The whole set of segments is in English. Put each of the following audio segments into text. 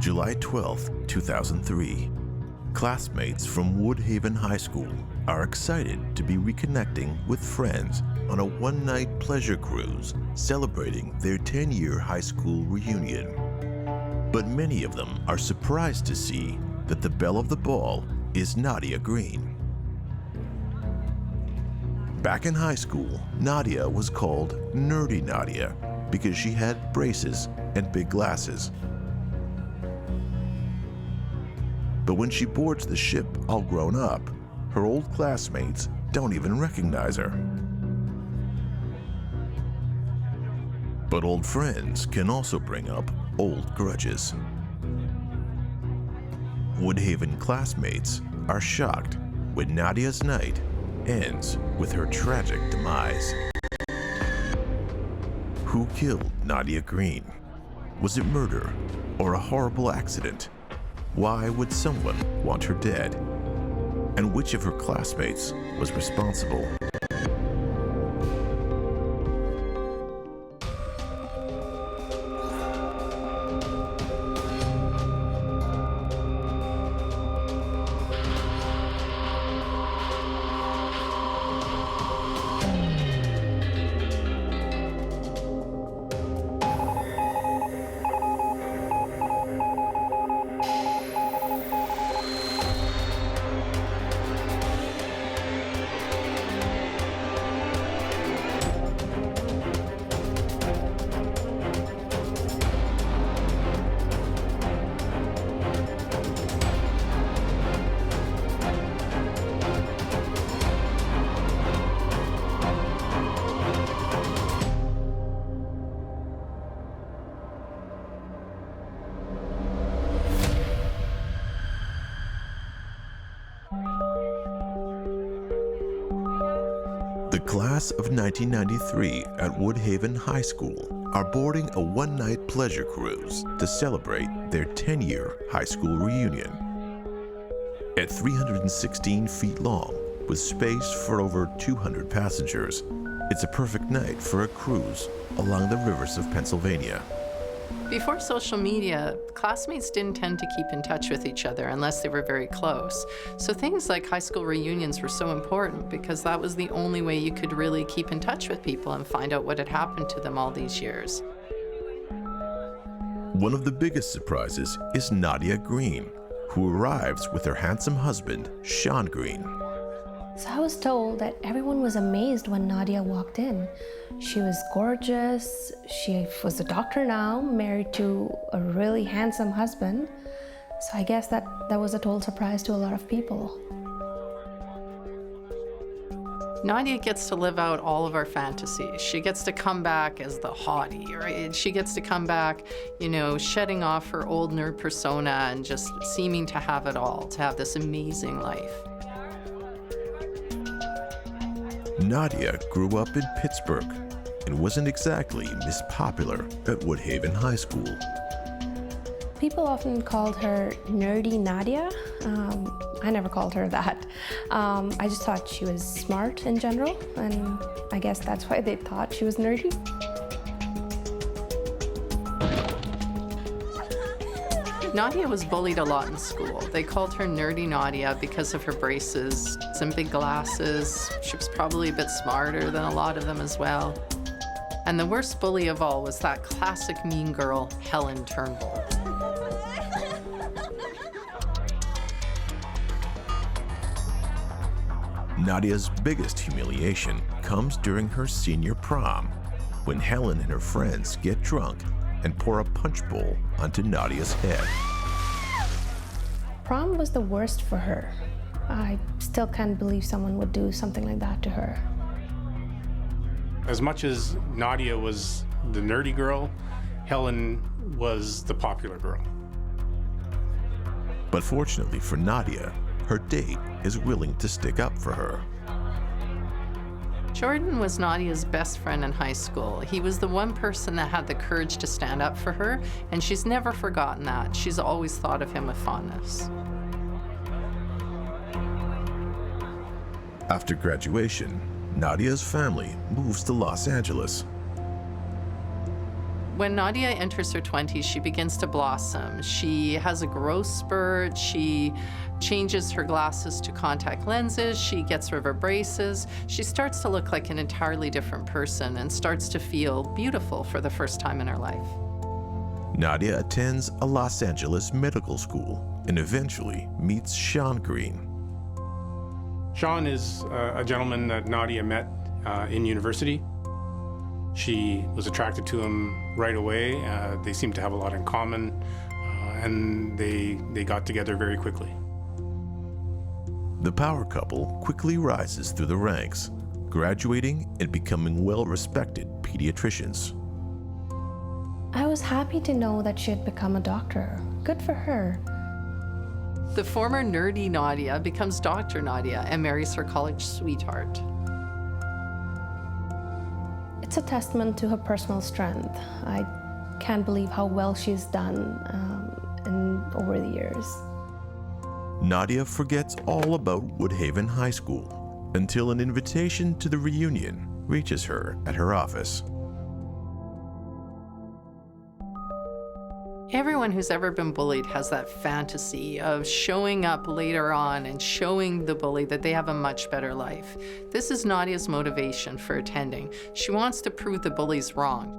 July 12, 2003. Classmates from Woodhaven High School are excited to be reconnecting with friends on a one-night pleasure cruise celebrating their 10-year high school reunion. But many of them are surprised to see that the belle of the ball is Nadia Green. Back in high school, Nadia was called Nerdy Nadia because she had braces and big glasses. But when she boards the ship all grown up, her old classmates don't even recognize her. But old friends can also bring up old grudges. Woodhaven classmates are shocked when Nadia's night ends with her tragic demise. Who killed Nadia Green? Was it murder or a horrible accident? Why would someone want her dead? And which of her classmates was responsible? The class of 1993 at Woodhaven High School are boarding a one-night pleasure cruise to celebrate their 10-year high school reunion. At 316 feet long, with space for over 200 passengers, it's a perfect night for a cruise along the rivers of Pennsylvania. Before social media, classmates didn't tend to keep in touch with each other unless they were very close. So things like high school reunions were so important because that was the only way you could really keep in touch with people and find out what had happened to them all these years. One of the biggest surprises is Nadia Green, who arrives with her handsome husband, Sean Green. So I was told that everyone was amazed when Nadia walked in. She was gorgeous, she was a doctor now, married to a really handsome husband. So I guess that was a total surprise to a lot of people. Nadia gets to live out all of our fantasies. She gets to come back as the hottie, right? She gets to come back, shedding off her old nerd persona and just seeming to have it all, to have this amazing life. Nadia grew up in Pittsburgh and wasn't exactly Miss Popular at Woodhaven High School. People often called her Nerdy Nadia. I never called her that. I just thought she was smart in general, and I guess that's why they thought she was nerdy. Nadia was bullied a lot in school. They called her Nerdy Nadia because of her braces and big glasses. She was probably a bit smarter than a lot of them as well. And the worst bully of all was that classic mean girl, Helen Turnbull. Nadia's biggest humiliation comes during her senior prom, when Helen and her friends get drunk and pour a punch bowl onto Nadia's head. Prom was the worst for her. I still can't believe someone would do something like that to her. As much as Nadia was the nerdy girl, Helen was the popular girl. But fortunately for Nadia, her date is willing to stick up for her. Jordan was Nadia's best friend in high school. He was the one person that had the courage to stand up for her, and she's never forgotten that. She's always thought of him with fondness. After graduation, Nadia's family moves to Los Angeles. When Nadia enters her 20s, she begins to blossom. She has a growth spurt. She changes her glasses to contact lenses. She gets rid of her braces. She starts to look like an entirely different person and starts to feel beautiful for the first time in her life. Nadia attends a Los Angeles medical school and eventually meets Sean Green. Sean is a gentleman that Nadia met in university. She was attracted to him right away. They seemed to have a lot in common, and they got together very quickly. The power couple quickly rises through the ranks, graduating and becoming well-respected pediatricians. I was happy to know that she had become a doctor. Good for her. The former nerdy Nadia becomes Dr. Nadia and marries her college sweetheart. It's a testament to her personal strength. I can't believe how well she's done over the years. Nadia forgets all about Woodhaven High School until an invitation to the reunion reaches her at her office. Everyone who's ever been bullied has that fantasy of showing up later on and showing the bully that they have a much better life. This is Nadia's motivation for attending. She wants to prove the bullies wrong.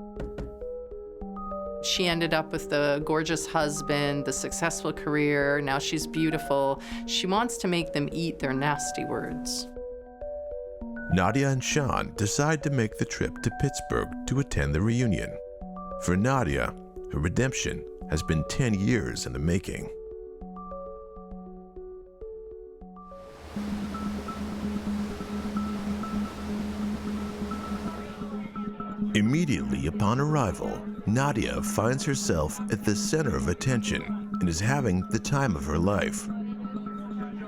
She ended up with the gorgeous husband, the successful career, now she's beautiful. She wants to make them eat their nasty words. Nadia and Sean decide to make the trip to Pittsburgh to attend the reunion. For Nadia, her redemption has been 10 years in the making. Immediately upon arrival, Nadia finds herself at the center of attention and is having the time of her life.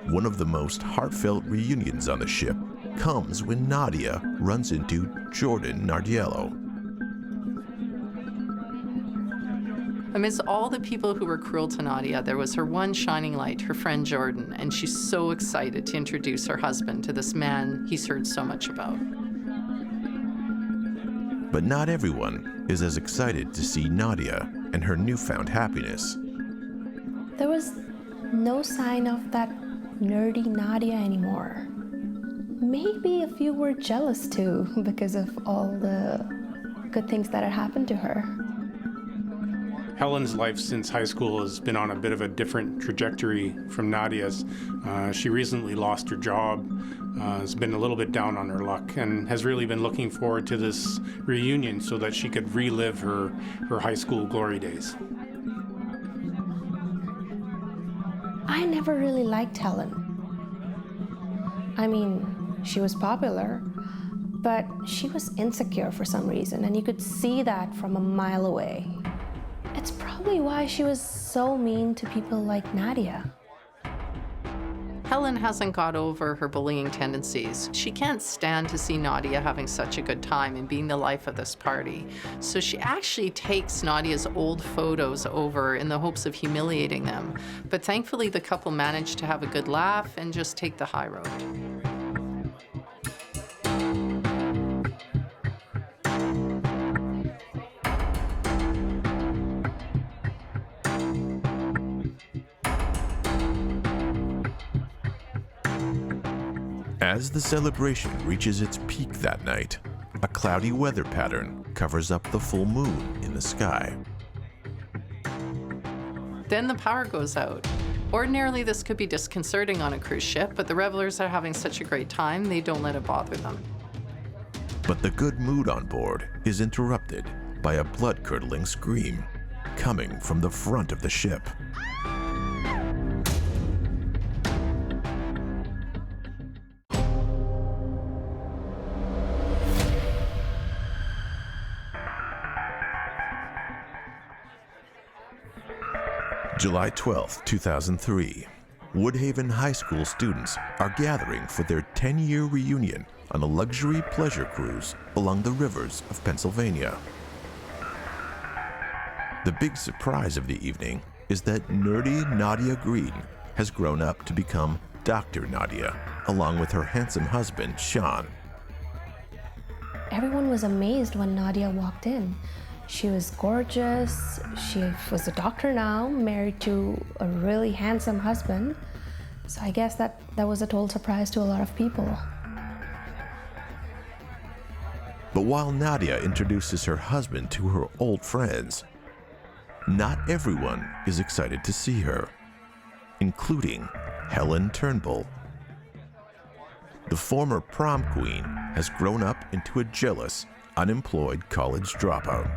One of the most heartfelt reunions on the ship comes when Nadia runs into Jordan Nardiello. Amidst all the people who were cruel to Nadia, there was her one shining light, her friend Jordan, and she's so excited to introduce her husband to this man he's heard so much about. But not everyone is as excited to see Nadia and her newfound happiness. There was no sign of that nerdy Nadia anymore. Maybe a few were jealous too because of all the good things that had happened to her. Helen's life since high school has been on a bit of a different trajectory from Nadia's. She recently lost her job, has been a little bit down on her luck, and has really been looking forward to this reunion so that she could relive her high school glory days. I never really liked Helen. I mean, she was popular, but she was insecure for some reason, and you could see that from a mile away. It's probably why she was so mean to people like Nadia. Helen hasn't got over her bullying tendencies. She can't stand to see Nadia having such a good time and being the life of this party. So she actually takes Nadia's old photos over in the hopes of humiliating them. But thankfully, the couple managed to have a good laugh and just take the high road. As the celebration reaches its peak that night, a cloudy weather pattern covers up the full moon in the sky. Then the power goes out. Ordinarily, this could be disconcerting on a cruise ship, but the revelers are having such a great time, they don't let it bother them. But the good mood on board is interrupted by a blood-curdling scream coming from the front of the ship. July 12, 2003. Woodhaven High School students are gathering for their 10-year reunion on a luxury pleasure cruise along the rivers of Pennsylvania. The big surprise of the evening is that nerdy Nadia Green has grown up to become Dr. Nadia, along with her handsome husband, Sean. Everyone was amazed when Nadia walked in. She was gorgeous. She was a doctor now, married to a really handsome husband. So I guess that was a total surprise to a lot of people. But while Nadia introduces her husband to her old friends, not everyone is excited to see her, including Helen Turnbull. The former prom queen has grown up into a jealous, unemployed college dropout.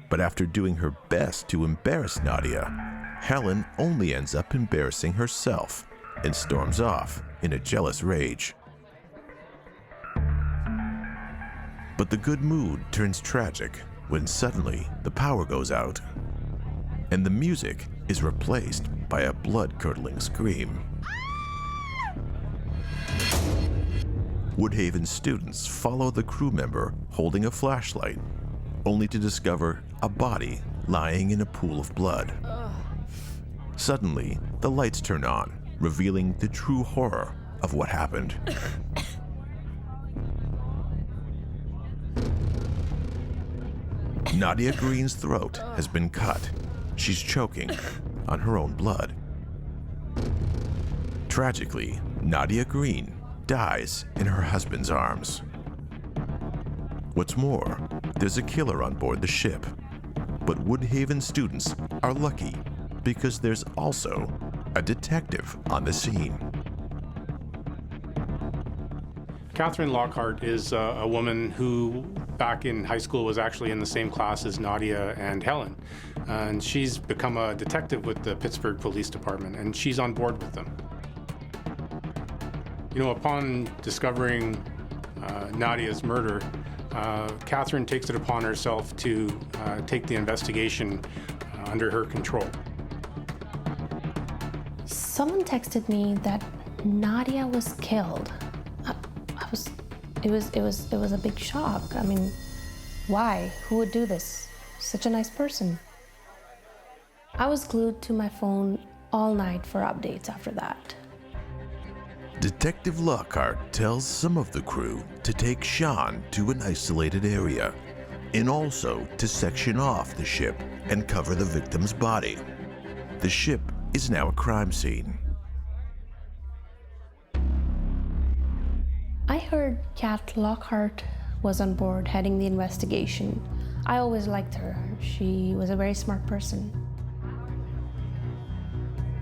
But after doing her best to embarrass Nadia, Helen only ends up embarrassing herself and storms off in a jealous rage. But the good mood turns tragic when suddenly the power goes out and the music is replaced by a blood-curdling scream. Woodhaven students follow the crew member holding a flashlight, only to discover a body lying in a pool of blood. Suddenly, the lights turn on, revealing the true horror of what happened. Nadia Green's throat has been cut. She's choking on her own blood. Tragically, Nadia Green dies in her husband's arms. What's more, there's a killer on board the ship. But Woodhaven students are lucky because there's also a detective on the scene. Catherine Lockhart is a woman who back in high school was actually in the same class as Nadia and Helen. And she's become a detective with the Pittsburgh Police Department, and she's on board with them. You know, upon discovering Nadia's murder, Catherine takes it upon herself to take the investigation under her control. Someone texted me that Nadia was killed. It was a big shock. I mean, why? Who would do this? Such a nice person. I was glued to my phone all night for updates after that. Detective Lockhart tells some of the crew to take Sean to an isolated area and also to section off the ship and cover the victim's body. The ship is now a crime scene. I heard Cat Lockhart was on board heading the investigation. I always liked her. She was a very smart person.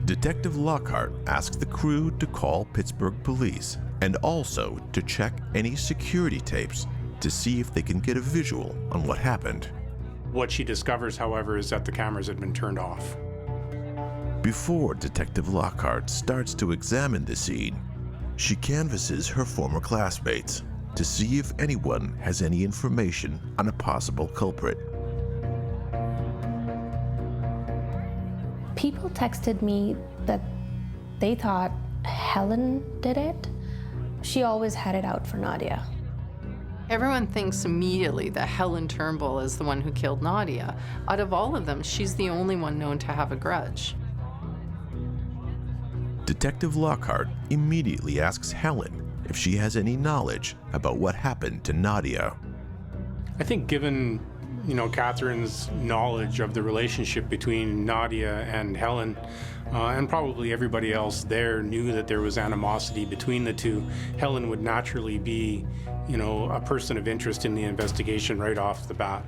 Detective Lockhart asks the crew to call Pittsburgh police and also to check any security tapes to see if they can get a visual on what happened. What she discovers, however, is that the cameras had been turned off. Before Detective Lockhart starts to examine the scene, she canvasses her former classmates to see if anyone has any information on a possible culprit. People texted me that they thought Helen did it. She always had it out for Nadia. Everyone thinks immediately that Helen Turnbull is the one who killed Nadia. Out of all of them, she's the only one known to have a grudge. Detective Lockhart immediately asks Helen if she has any knowledge about what happened to Nadia. I think given, Catherine's knowledge of the relationship between Nadia and Helen, and probably everybody else there knew that there was animosity between the two, Helen would naturally be, a person of interest in the investigation right off the bat.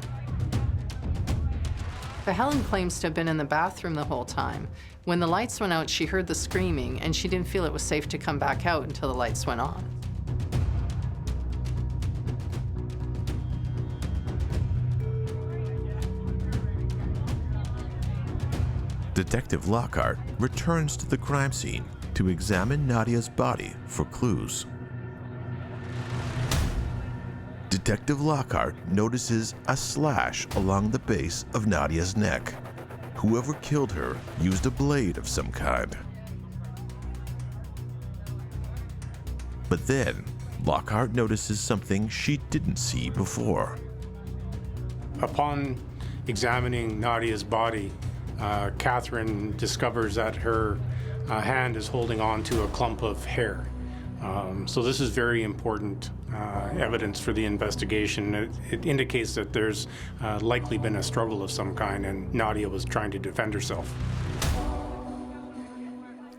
But Helen claims to have been in the bathroom the whole time. When the lights went out, she heard the screaming, and she didn't feel it was safe to come back out until the lights went on. Detective Lockhart returns to the crime scene to examine Nadia's body for clues. Detective Lockhart notices a slash along the base of Nadia's neck. Whoever killed her used a blade of some kind. But then, Lockhart notices something she didn't see before. Upon examining Nadia's body, Catherine discovers that her hand is holding on to a clump of hair. So this is very important evidence for the investigation. It indicates that there's likely been a struggle of some kind, and Nadia was trying to defend herself.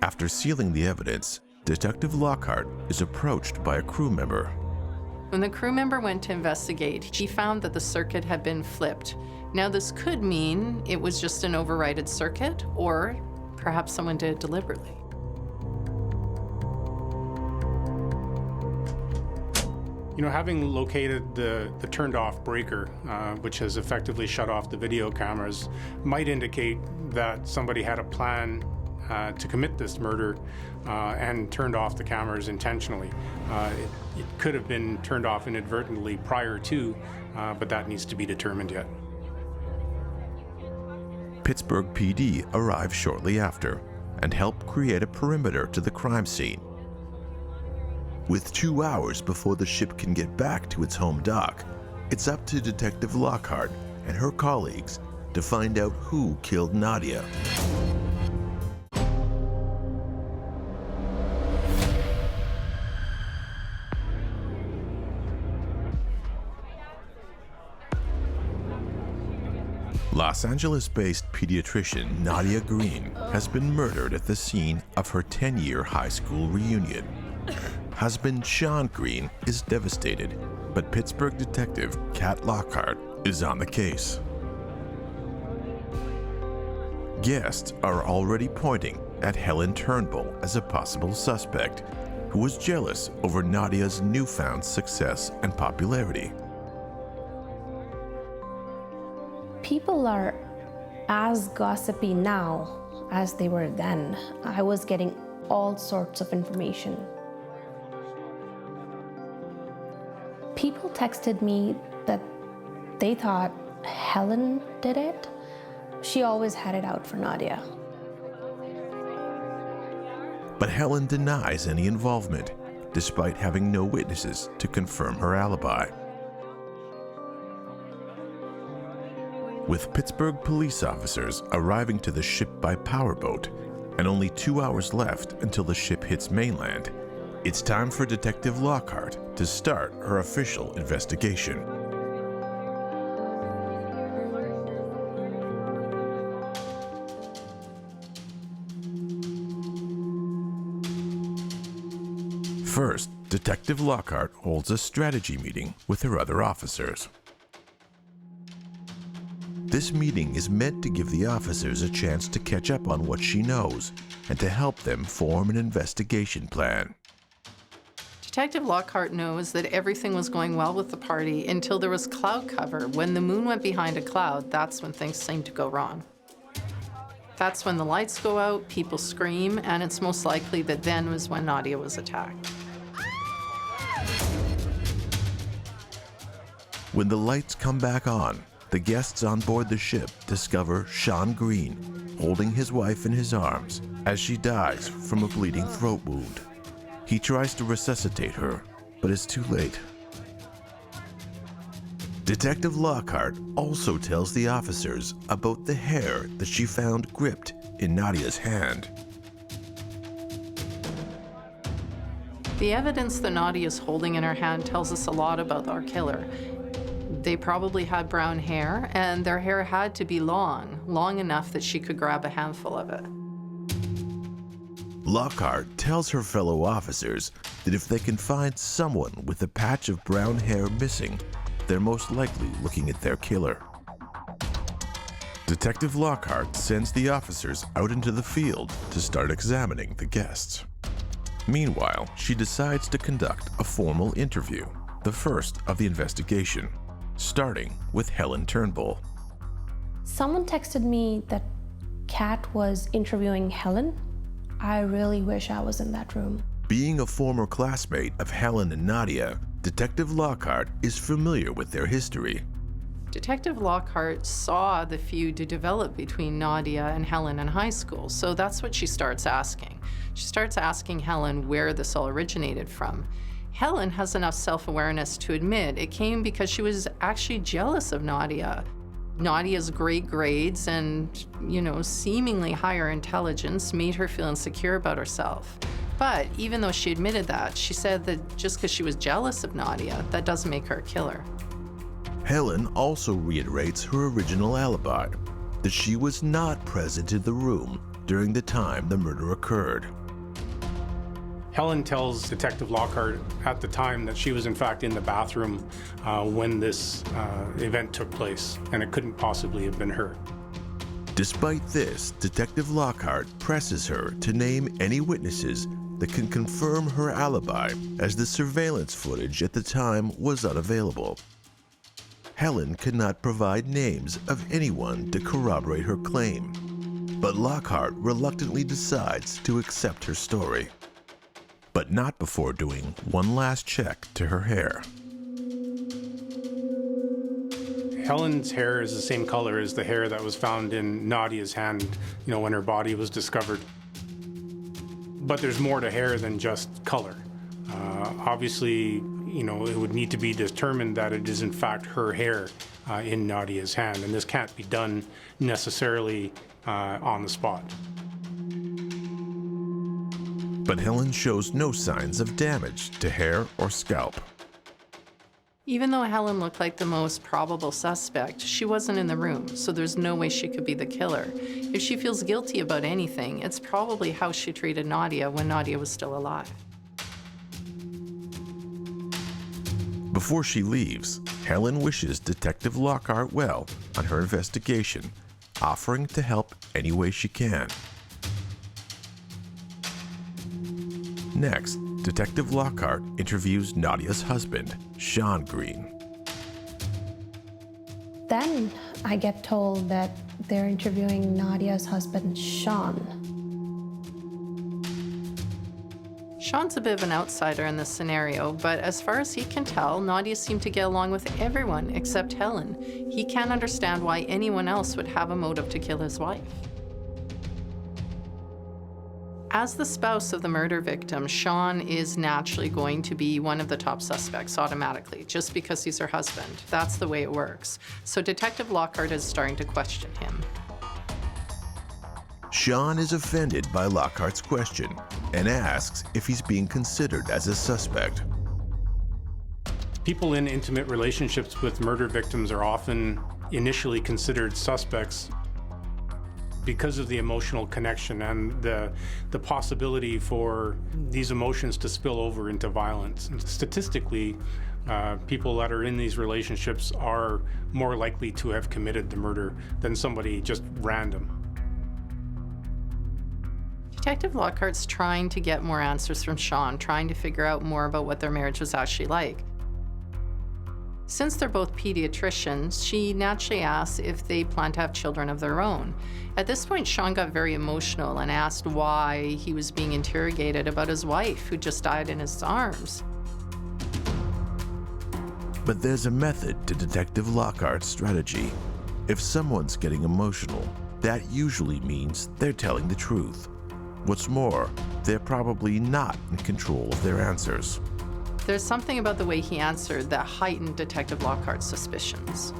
After sealing the evidence, Detective Lockhart is approached by a crew member. When the crew member went to investigate, he found that the circuit had been flipped. Now, this could mean it was just an overridden circuit, or perhaps someone did it deliberately. You know, having located the turned off breaker, which has effectively shut off the video cameras, might indicate that somebody had a plan to commit this murder and turned off the cameras intentionally. It could have been turned off inadvertently prior to, but that needs to be determined yet. Pittsburgh PD arrived shortly after and helped create a perimeter to the crime scene. With 2 hours before the ship can get back to its home dock, it's up to Detective Lockhart and her colleagues to find out who killed Nadia. Los Angeles-based pediatrician Nadia Green has been murdered at the scene of her 10-year high school reunion. Husband Sean Green is devastated, but Pittsburgh detective Kat Lockhart is on the case. Guests are already pointing at Helen Turnbull as a possible suspect, who was jealous over Nadia's newfound success and popularity. People are as gossipy now as they were then. I was getting all sorts of information. People texted me that they thought Helen did it. She always had it out for Nadia. But Helen denies any involvement, despite having no witnesses to confirm her alibi. With Pittsburgh police officers arriving to the ship by powerboat and only 2 hours left until the ship hits mainland, it's time for Detective Lockhart to start her official investigation. First, Detective Lockhart holds a strategy meeting with her other officers. This meeting is meant to give the officers a chance to catch up on what she knows and to help them form an investigation plan. Detective Lockhart knows that everything was going well with the party until there was cloud cover. When the moon went behind a cloud, that's when things seemed to go wrong. That's when the lights go out, people scream, and it's most likely that then was when Nadia was attacked. When the lights come back on, the guests on board the ship discover Sean Green holding his wife in his arms as she dies from a bleeding throat wound. He tries to resuscitate her, but it's too late. Detective Lockhart also tells the officers about the hair that she found gripped in Nadia's hand. The evidence that Nadia is holding in her hand tells us a lot about our killer. They probably had brown hair, and their hair had to be long enough that she could grab a handful of it. Lockhart tells her fellow officers that if they can find someone with a patch of brown hair missing, they're most likely looking at their killer. Detective Lockhart sends the officers out into the field to start examining the guests. Meanwhile, she decides to conduct a formal interview, the first of the investigation, starting with Helen Turnbull. Someone texted me that Kat was interviewing Helen. I really wish I was in that room. Being a former classmate of Helen and Nadia, Detective Lockhart is familiar with their history. Detective Lockhart saw the feud to develop between Nadia and Helen in high school, so that's what she starts asking. She starts asking Helen where this all originated from. Helen has enough self-awareness to admit it came because she was actually jealous of Nadia. Nadia's great grades and, seemingly higher intelligence made her feel insecure about herself. But even though she admitted that, she said that just because she was jealous of Nadia, that doesn't make her a killer. Helen also reiterates her original alibi, that she was not present in the room during the time the murder occurred. Helen tells Detective Lockhart at the time that she was in fact in the bathroom when this event took place, and it couldn't possibly have been her. Despite this, Detective Lockhart presses her to name any witnesses that can confirm her alibi, as the surveillance footage at the time was unavailable. Helen could not provide names of anyone to corroborate her claim, but Lockhart reluctantly decides to accept her story. But not before doing one last check to her hair. Helen's hair is the same color as the hair that was found in Nadia's hand, when her body was discovered. But there's more to hair than just color. Obviously, it would need to be determined that it is in fact her hair in Nadia's hand, and this can't be done necessarily on the spot. But Helen shows no signs of damage to hair or scalp. Even though Helen looked like the most probable suspect, she wasn't in the room, so there's no way she could be the killer. If she feels guilty about anything, it's probably how she treated Nadia when Nadia was still alive. Before she leaves, Helen wishes Detective Lockhart well on her investigation, offering to help any way she can. Next, Detective Lockhart interviews Nadia's husband, Sean Green. Then I get told that they're interviewing Nadia's husband, Sean. Sean's a bit of an outsider in this scenario, but as far as he can tell, Nadia seemed to get along with everyone except Helen. He can't understand why anyone else would have a motive to kill his wife. As the spouse of the murder victim, Sean is naturally going to be one of the top suspects automatically, just because he's her husband. That's the way it works. So Detective Lockhart is starting to question him. Sean is offended by Lockhart's question and asks if he's being considered as a suspect. People in intimate relationships with murder victims are often initially considered suspects because of the emotional connection and the possibility for these emotions to spill over into violence. And statistically, people that are in these relationships are more likely to have committed the murder than somebody just random. Detective Lockhart's trying to get more answers from Sean, trying to figure out more about what their marriage was actually like. Since they're both pediatricians, she naturally asks if they plan to have children of their own. At this point, Sean got very emotional and asked why he was being interrogated about his wife, who just died in his arms. But there's a method to Detective Lockhart's strategy. If someone's getting emotional, that usually means they're telling the truth. What's more, they're probably not in control of their answers. There's something about the way he answered that heightened Detective Lockhart's suspicions.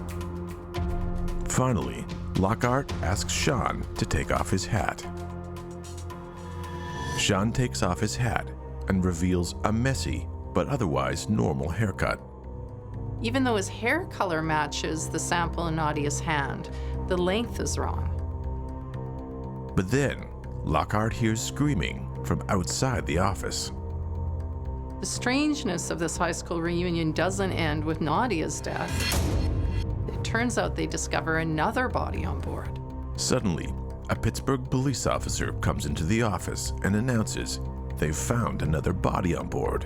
Finally, Lockhart asks Sean to take off his hat. Sean takes off his hat and reveals a messy but otherwise normal haircut. Even though his hair color matches the sample in Nadia's hand, the length is wrong. But then, Lockhart hears screaming from outside the office. The strangeness of this high school reunion doesn't end with Nadia's death. It turns out they discover another body on board. Suddenly, a Pittsburgh police officer comes into the office and announces they've found another body on board,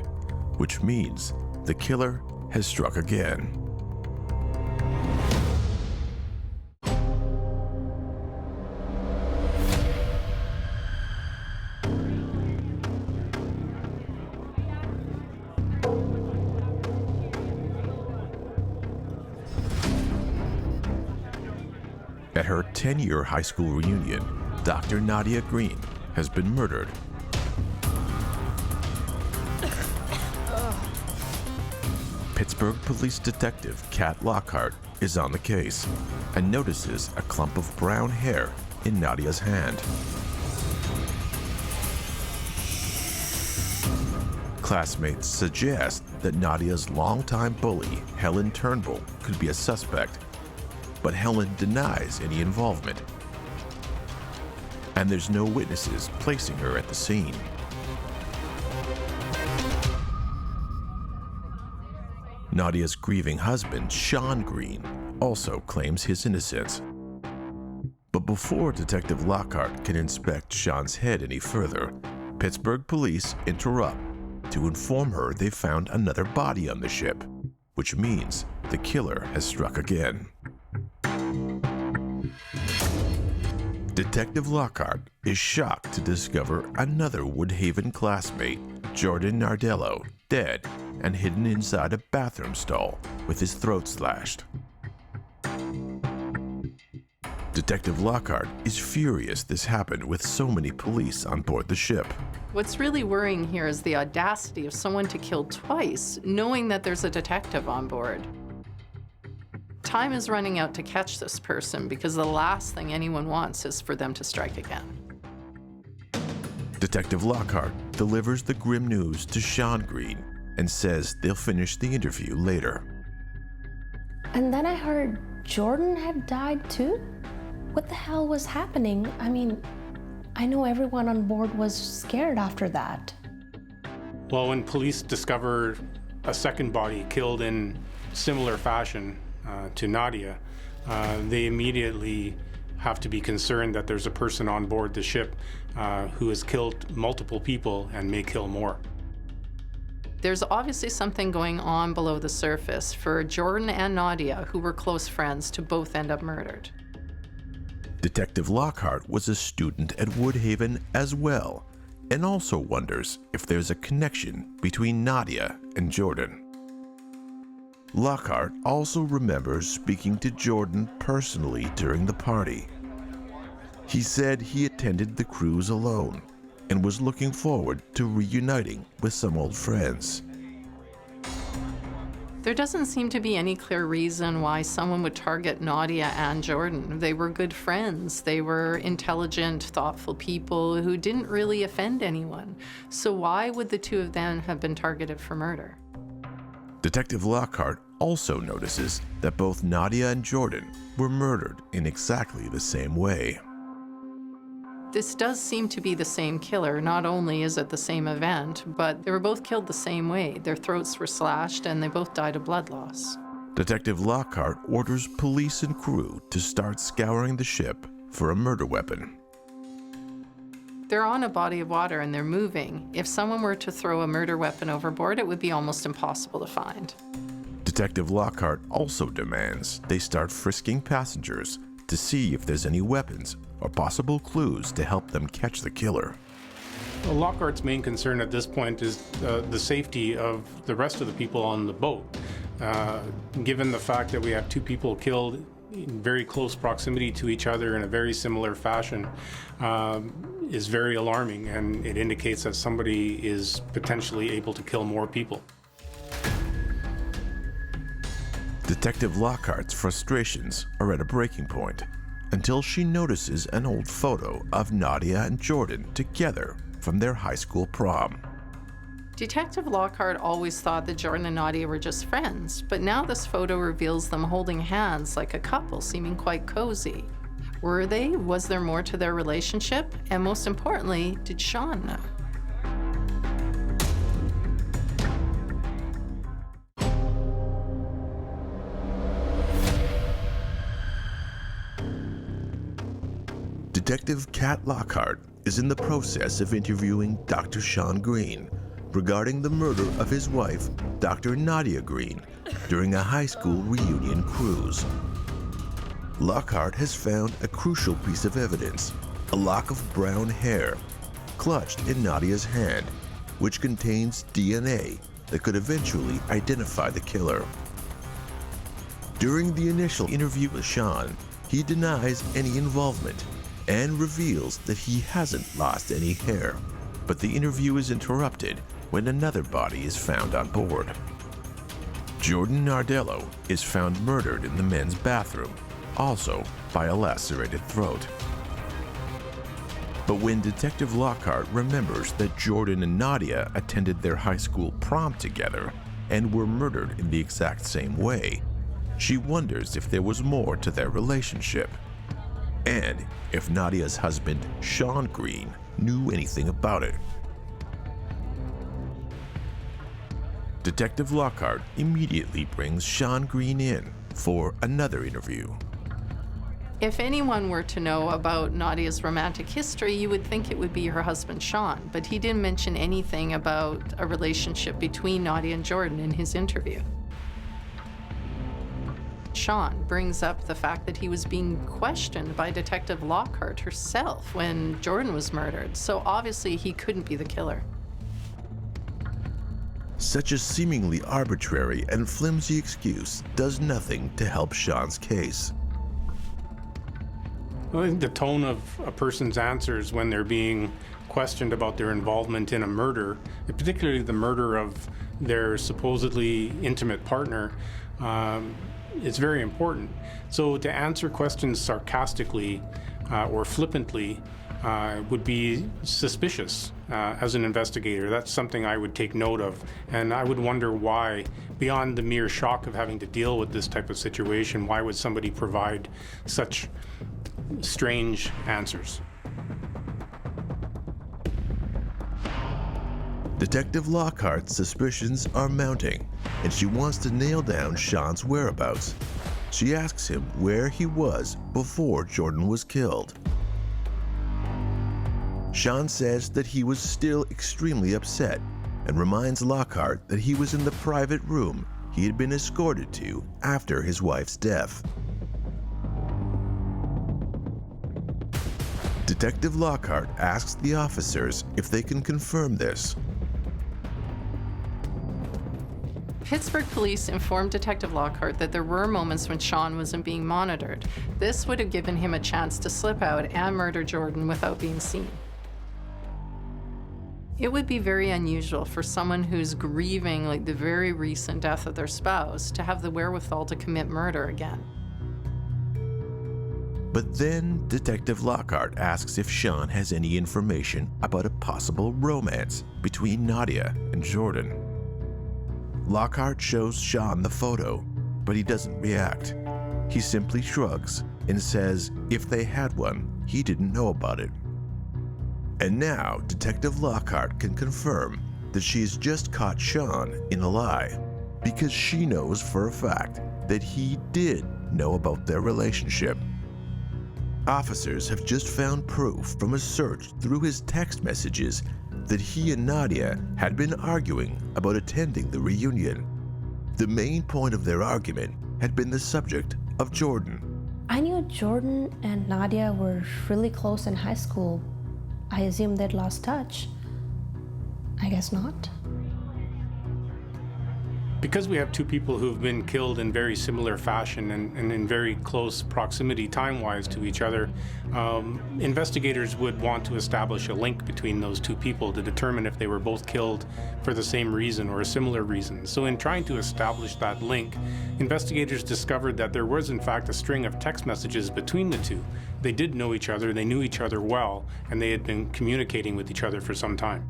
which means the killer has struck again. At her 10-year high school reunion, Dr. Nadia Green has been murdered. Pittsburgh police detective Kat Lockhart is on the case and notices a clump of brown hair in Nadia's hand. Classmates suggest that Nadia's longtime bully, Helen Turnbull, could be a suspect, but Helen denies any involvement. And there's no witnesses placing her at the scene. Nadia's grieving husband, Sean Green, also claims his innocence. But before Detective Lockhart can inspect Sean's head any further, Pittsburgh police interrupt to inform her they found another body on the ship, which means the killer has struck again. Detective Lockhart is shocked to discover another Woodhaven classmate, Jordan Nardello, dead and hidden inside a bathroom stall with his throat slashed. Detective Lockhart is furious this happened with so many police on board the ship. What's really worrying here is the audacity of someone to kill twice, knowing that there's a detective on board. Time is running out to catch this person because the last thing anyone wants is for them to strike again. Detective Lockhart delivers the grim news to Sean Green and says they'll finish the interview later. And then I heard Jordan had died too? What the hell was happening? I mean, I know everyone on board was scared after that. Well, when police discover a second body killed in similar fashion to Nadia, they immediately have to be concerned that there's a person on board the ship who has killed multiple people and may kill more. There's obviously something going on below the surface for Jordan and Nadia, who were close friends, to both end up murdered. Detective Lockhart was a student at Woodhaven as well, and also wonders if there's a connection between Nadia and Jordan. Lockhart also remembers speaking to Jordan personally during the party. He said he attended the cruise alone and was looking forward to reuniting with some old friends. There doesn't seem to be any clear reason why someone would target Nadia and Jordan. They were good friends. They were intelligent, thoughtful people who didn't really offend anyone. So why would the two of them have been targeted for murder? Detective Lockhart also notices that both Nadia and Jordan were murdered in exactly the same way. This does seem to be the same killer. Not only is it the same event, but they were both killed the same way. Their throats were slashed and they both died of blood loss. Detective Lockhart orders police and crew to start scouring the ship for a murder weapon. They're on a body of water and they're moving. If someone were to throw a murder weapon overboard, it would be almost impossible to find. Detective Lockhart also demands they start frisking passengers to see if there's any weapons or possible clues to help them catch the killer. Well, Lockhart's main concern at this point is the safety of the rest of the people on the boat. Given the fact that we have two people killed in very close proximity to each other in a very similar fashion, is very alarming, and it indicates that somebody is potentially able to kill more people. Detective Lockhart's frustrations are at a breaking point until she notices an old photo of Nadia and Jordan together from their high school prom. Detective Lockhart always thought that Jordan and Nadia were just friends, but now this photo reveals them holding hands like a couple, seeming quite cozy. Were they? Was there more to their relationship? And most importantly, did Sean know? Detective Kat Lockhart is in the process of interviewing Dr. Sean Green regarding the murder of his wife, Dr. Nadia Green, during a high school reunion cruise. Lockhart has found a crucial piece of evidence, a lock of brown hair, clutched in Nadia's hand, which contains DNA that could eventually identify the killer. During the initial interview with Sean, he denies any involvement and reveals that he hasn't lost any hair. But the interview is interrupted when another body is found on board. Jordan Nardello is found murdered in the men's bathroom, also by a lacerated throat. But when Detective Lockhart remembers that Jordan and Nadia attended their high school prom together and were murdered in the exact same way, she wonders if there was more to their relationship, and if Nadia's husband, Sean Green, knew anything about it. Detective Lockhart immediately brings Sean Green in for another interview. If anyone were to know about Nadia's romantic history, you would think it would be her husband, Sean, but he didn't mention anything about a relationship between Nadia and Jordan in his interview. Sean brings up the fact that he was being questioned by Detective Lockhart herself when Jordan was murdered, so obviously he couldn't be the killer. Such a seemingly arbitrary and flimsy excuse does nothing to help Sean's case. I think the tone of a person's answers when they're being questioned about their involvement in a murder, particularly the murder of their supposedly intimate partner, is very important. So to answer questions sarcastically or flippantly would be suspicious as an investigator. That's something I would take note of, and I would wonder why, beyond the mere shock of having to deal with this type of situation, why would somebody provide such strange answers? Detective Lockhart's suspicions are mounting, and she wants to nail down Sean's whereabouts. She asks him where he was before Jordan was killed. Sean says that he was still extremely upset and reminds Lockhart that he was in the private room he had been escorted to after his wife's death. Detective Lockhart asks the officers if they can confirm this. Pittsburgh police informed Detective Lockhart that there were moments when Sean wasn't being monitored. This would have given him a chance to slip out and murder Jordan without being seen. It would be very unusual for someone who's grieving like the very recent death of their spouse to have the wherewithal to commit murder again. But then Detective Lockhart asks if Sean has any information about a possible romance between Nadia and Jordan. Lockhart shows Sean the photo, but he doesn't react. He simply shrugs and says if they had one, he didn't know about it. And now Detective Lockhart can confirm that she's just caught Sean in a lie, because she knows for a fact that he did know about their relationship. Officers have just found proof from a search through his text messages that he and Nadia had been arguing about attending the reunion. The main point of their argument had been the subject of Jordan. I knew Jordan and Nadia were really close in high school. I assumed they'd lost touch. I guess not. Because we have two people who've been killed in very similar fashion and in very close proximity time-wise to each other, investigators would want to establish a link between those two people to determine if they were both killed for the same reason or a similar reason. So in trying to establish that link, investigators discovered that there was in fact a string of text messages between the two. They did know each other, they knew each other well, and they had been communicating with each other for some time.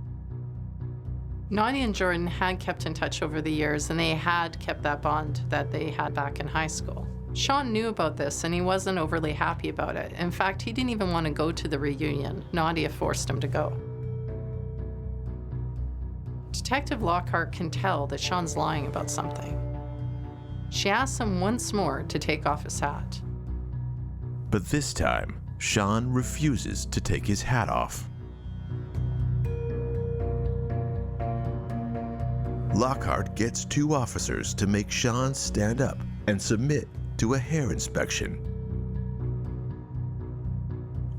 Nadia and Jordan had kept in touch over the years, and they had kept that bond that they had back in high school. Sean knew about this, and he wasn't overly happy about it. In fact, he didn't even want to go to the reunion. Nadia forced him to go. Detective Lockhart can tell that Sean's lying about something. She asks him once more to take off his hat. But this time, Sean refuses to take his hat off. Lockhart gets two officers to make Sean stand up and submit to a hair inspection.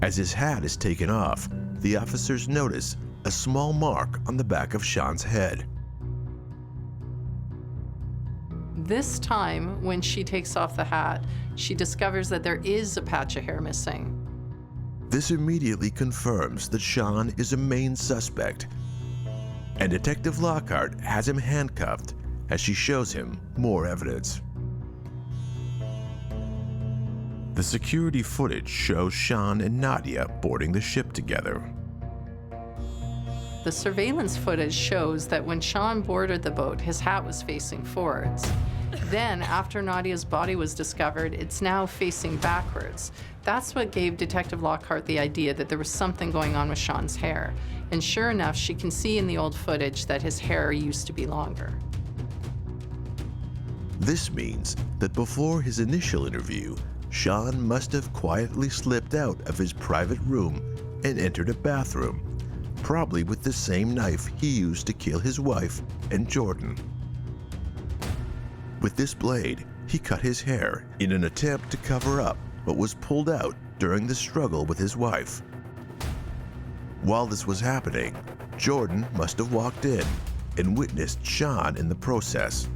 As his hat is taken off, the officers notice a small mark on the back of Sean's head. This time, when she takes off the hat, she discovers that there is a patch of hair missing. This immediately confirms that Sean is a main suspect, and Detective Lockhart has him handcuffed as she shows him more evidence. The security footage shows Sean and Nadia boarding the ship together. The surveillance footage shows that when Sean boarded the boat, his hat was facing forwards. Then, after Nadia's body was discovered, it's now facing backwards. That's what gave Detective Lockhart the idea that there was something going on with Sean's hair. And sure enough, she can see in the old footage that his hair used to be longer. This means that before his initial interview, Sean must have quietly slipped out of his private room and entered a bathroom, probably with the same knife he used to kill his wife and Jordan. With this blade, he cut his hair in an attempt to cover up what was pulled out during the struggle with his wife. While this was happening, Jordan must have walked in and witnessed Sean in the process.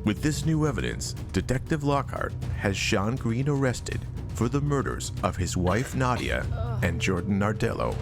With this new evidence, Detective Lockhart has Sean Green arrested for the murders of his wife Nadia and Jordan Nardello.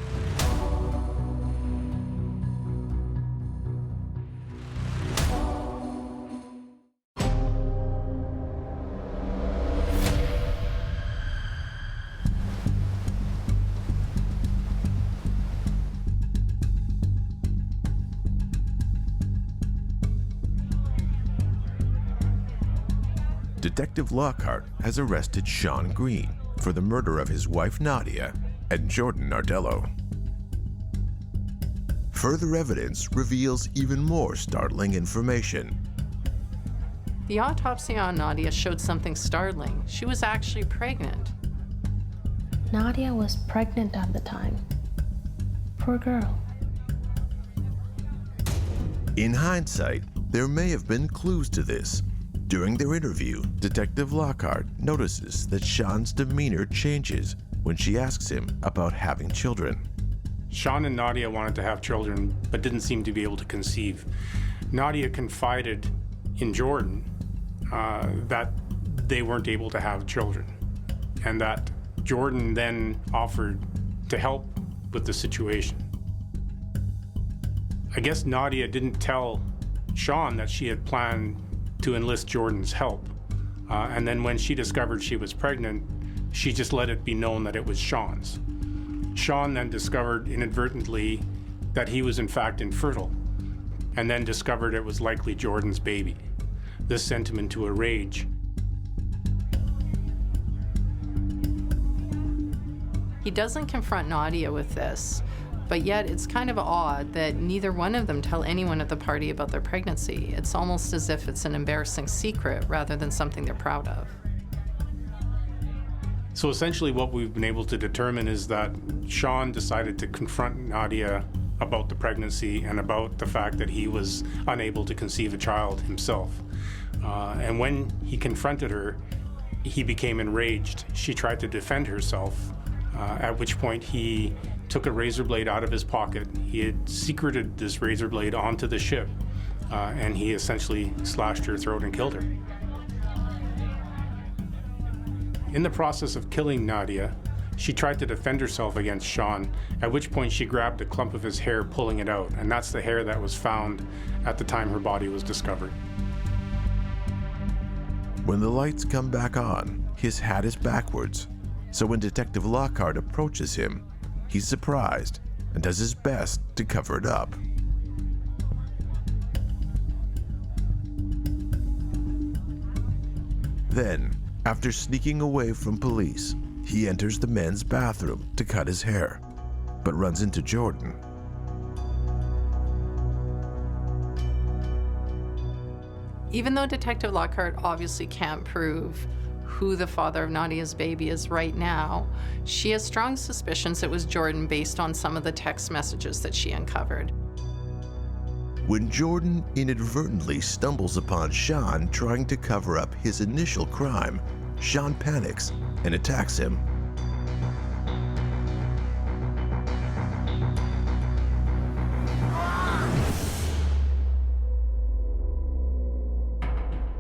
Detective Lockhart has arrested Sean Green for the murder of his wife Nadia and Jordan Nardello. Further evidence reveals even more startling information. The autopsy on Nadia showed something startling. She was actually pregnant. Nadia was pregnant at the time. Poor girl. In hindsight, there may have been clues to this. During their interview, Detective Lockhart notices that Sean's demeanor changes when she asks him about having children. Sean and Nadia wanted to have children, but didn't seem to be able to conceive. Nadia confided in Jordan that they weren't able to have children, and that Jordan then offered to help with the situation. I guess Nadia didn't tell Sean that she had planned to enlist Jordan's help. And then when she discovered she was pregnant, she just let it be known that it was Sean's. Sean then discovered inadvertently that he was in fact infertile, and then discovered it was likely Jordan's baby. This sent him into a rage. He doesn't confront Nadia with this, but yet it's kind of odd that neither one of them tell anyone at the party about their pregnancy. It's almost as if it's an embarrassing secret rather than something they're proud of. So essentially what we've been able to determine is that Sean decided to confront Nadia about the pregnancy and about the fact that he was unable to conceive a child himself. And when he confronted her, he became enraged. She tried to defend herself, at which point he took a razor blade out of his pocket. He had secreted this razor blade onto the ship, and he essentially slashed her throat and killed her. In the process of killing Nadia, she tried to defend herself against Sean, at which point she grabbed a clump of his hair, pulling it out, and that's the hair that was found at the time her body was discovered. When the lights come back on, his hat is backwards, so when Detective Lockhart approaches him, he's surprised and does his best to cover it up. Then, after sneaking away from police, he enters the men's bathroom to cut his hair, but runs into Jordan. Even though Detective Lockhart obviously can't prove who the father of Nadia's baby is right now, she has strong suspicions it was Jordan based on some of the text messages that she uncovered. When Jordan inadvertently stumbles upon Sean trying to cover up his initial crime, Sean panics and attacks him.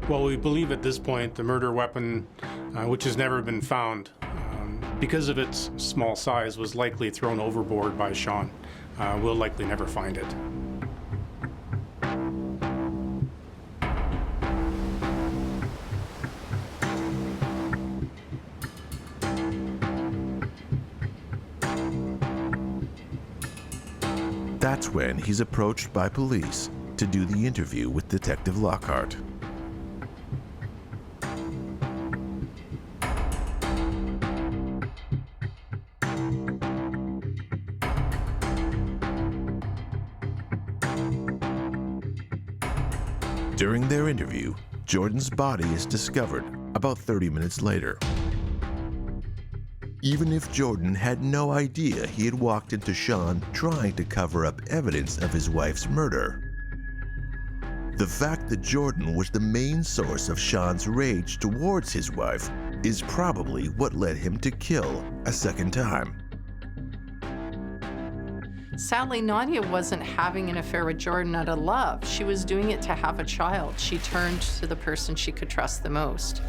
Well, we believe at this point the murder weapon, which has never been found, because of its small size, was likely thrown overboard by Sean. We'll likely never find it. That's when he's approached by police to do the interview with Detective Lockhart. During their interview, Jordan's body is discovered about 30 minutes later. Even if Jordan had no idea he had walked into Sean trying to cover up evidence of his wife's murder, the fact that Jordan was the main source of Sean's rage towards his wife is probably what led him to kill a second time. Sadly, Nadia wasn't having an affair with Jordan out of love. She was doing it to have a child. She turned to the person she could trust the most.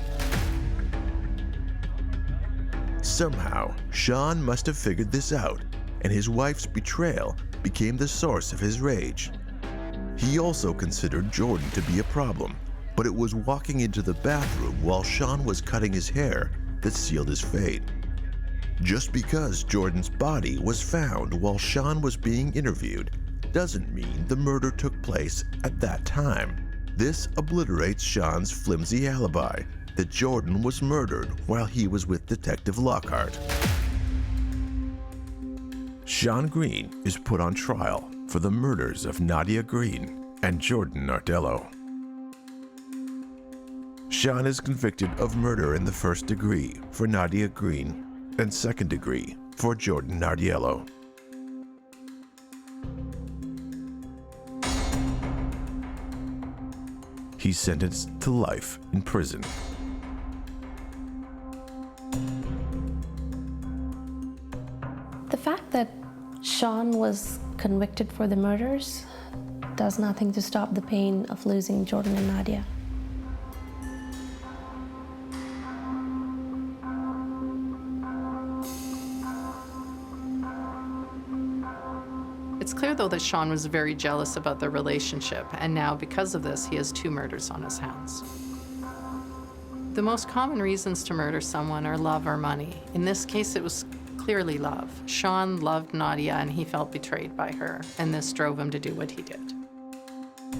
Somehow, Sean must have figured this out, and his wife's betrayal became the source of his rage. He also considered Jordan to be a problem, but it was walking into the bathroom while Sean was cutting his hair that sealed his fate. Just because Jordan's body was found while Sean was being interviewed doesn't mean the murder took place at that time. This obliterates Sean's flimsy alibi that Jordan was murdered while he was with Detective Lockhart. Sean Green is put on trial for the murders of Nadia Green and Jordan Nardello. Sean is convicted of murder in the first degree for Nadia Green and second degree for Jordan Nardello. He's sentenced to life in prison. The fact that Sean was convicted for the murders does nothing to stop the pain of losing Jordan and Nadia. It's clear, though, that Sean was very jealous about their relationship, and now, because of this, he has 2 murders on his hands. The most common reasons to murder someone are love or money. In this case, it was clearly love. Sean loved Nadia, and he felt betrayed by her, and this drove him to do what he did.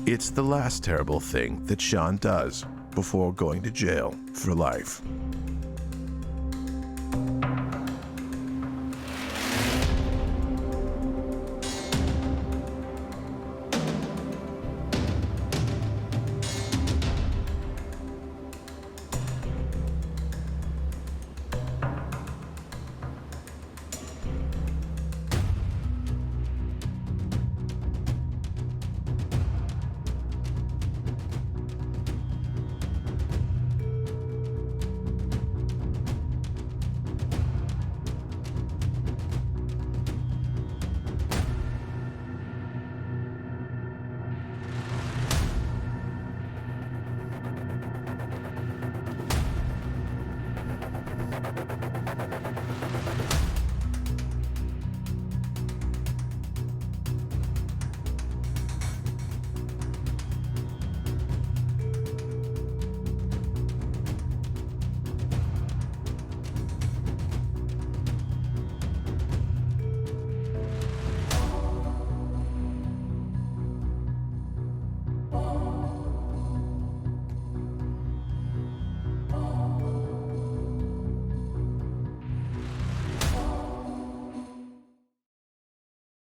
It's the last terrible thing that Sean does before going to jail for life.